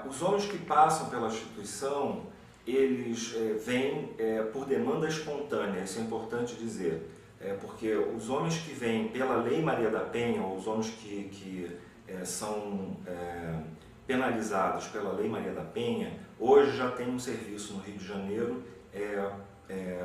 Os homens que passam pela instituição, eles vêm por demanda espontânea, isso é importante dizer. Porque os homens que vêm pela Lei Maria da Penha, ou os homens que são penalizados pela Lei Maria da Penha, hoje já tem um serviço no Rio de Janeiro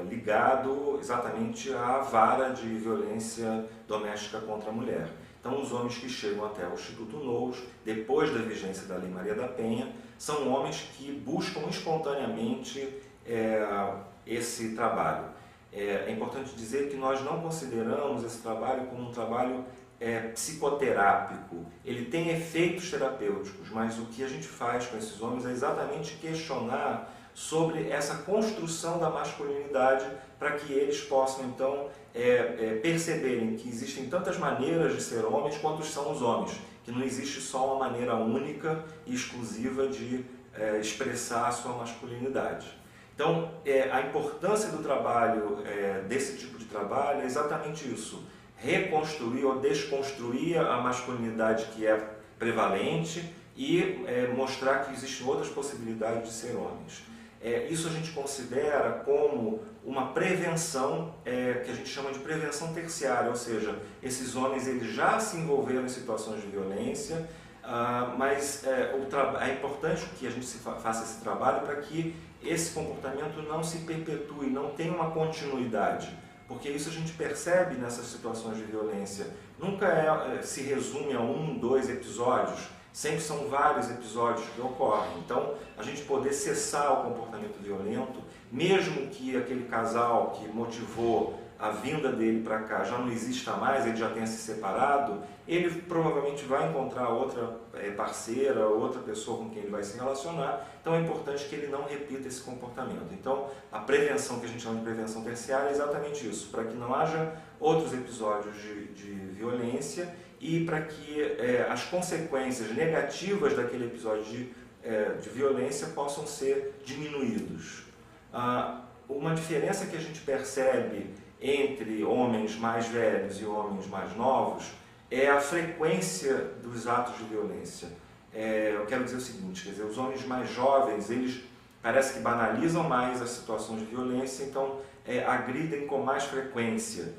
ligado exatamente à vara de violência doméstica contra a mulher. Então, os homens que chegam até o Instituto NOUS, depois da vigência da Lei Maria da Penha, são homens que buscam espontaneamente esse trabalho. É importante dizer que nós não consideramos esse trabalho como um trabalho psicoterápico. Ele tem efeitos terapêuticos, mas o que a gente faz com esses homens é exatamente questionar sobre essa construção da masculinidade para que eles possam, então, perceberem que existem tantas maneiras de ser homens quanto são os homens, que não existe só uma maneira única e exclusiva de expressar a sua masculinidade. Então, a importância do trabalho, desse tipo de trabalho, é exatamente isso: reconstruir ou desconstruir a masculinidade que é prevalente e mostrar que existem outras possibilidades de ser homens. Isso a gente considera como uma prevenção, que a gente chama de prevenção terciária, ou seja, esses homens eles já se envolveram em situações de violência, mas é importante que a gente faça esse trabalho para que esse comportamento não se perpetue, não tenha uma continuidade, porque isso a gente percebe nessas situações de violência. Nunca se resume a 1, 2 episódios, sempre são vários episódios que ocorrem. Então, a gente poder cessar o comportamento violento, mesmo que aquele casal que motivou a vinda dele para cá já não exista mais, ele já tenha se separado, ele provavelmente vai encontrar outra parceira, outra pessoa com quem ele vai se relacionar. Então é importante que ele não repita esse comportamento. Então a prevenção, que a gente chama de prevenção terciária, é exatamente isso, para que não haja outros episódios de violência e para que as consequências negativas daquele episódio de violência possam ser diminuídos. Uma diferença que a gente percebe entre homens mais velhos e homens mais novos é a frequência dos atos de violência. Eu quero dizer o seguinte, quer dizer, os homens mais jovens, eles parece que banalizam mais as situações de violência, então agridem com mais frequência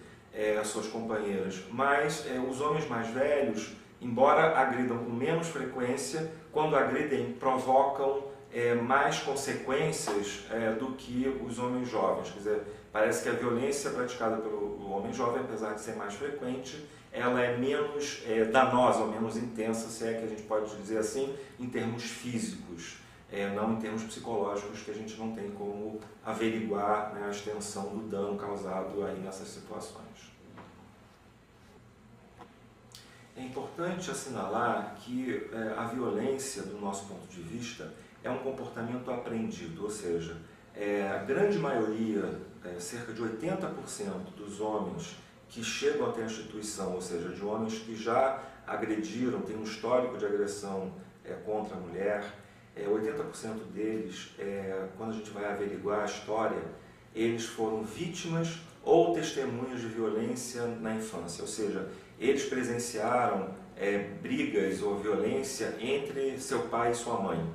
as suas companheiras. Mas os homens mais velhos, embora agridam com menos frequência, quando agridem provocam mais consequências do que os homens jovens. Quer dizer, parece que a violência praticada pelo homem jovem, apesar de ser mais frequente, ela é menos danosa ou menos intensa, se é que a gente pode dizer assim, em termos físicos, não em termos psicológicos, que a gente não tem como averiguar, né, a extensão do dano causado aí nessas situações. É importante assinalar que a violência, do nosso ponto de vista, é um comportamento aprendido, ou seja, a grande maioria, cerca de 80% dos homens que chegam até a instituição, ou seja, de homens que já agrediram, têm um histórico de agressão contra a mulher, 80% deles, quando a gente vai averiguar a história, eles foram vítimas ou testemunhas de violência na infância, ou seja, eles presenciaram brigas ou violência entre seu pai e sua mãe,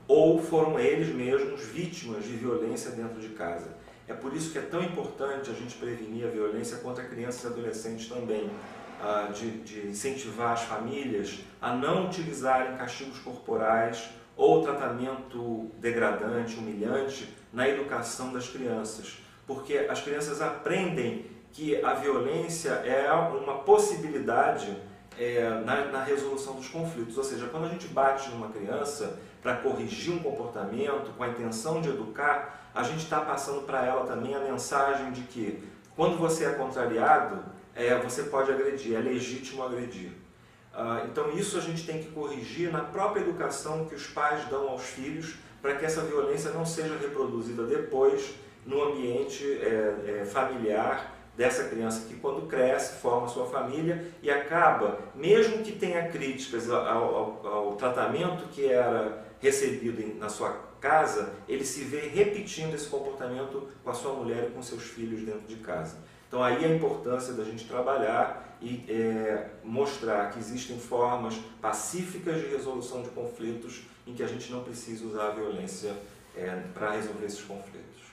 ou foram eles mesmos vítimas de violência dentro de casa. É por isso que é tão importante a gente prevenir a violência contra crianças e adolescentes também, de incentivar as famílias a não utilizarem castigos corporais ou tratamento degradante, humilhante na educação das crianças, porque as crianças aprendem que a violência é uma possibilidade na resolução dos conflitos. Ou seja, quando a gente bate numa criança para corrigir um comportamento com a intenção de educar, a gente está passando para ela também a mensagem de que quando você é contrariado, você pode agredir, é legítimo agredir. Então isso a gente tem que corrigir na própria educação que os pais dão aos filhos, para que essa violência não seja reproduzida depois no ambiente familiar dessa criança que, quando cresce, forma sua família e acaba, mesmo que tenha críticas ao tratamento que era recebido na sua casa, ele se vê repetindo esse comportamento com a sua mulher e com seus filhos dentro de casa. Então aí a importância da gente trabalhar e mostrar que existem formas pacíficas de resolução de conflitos em que a gente não precisa usar a violência para resolver esses conflitos.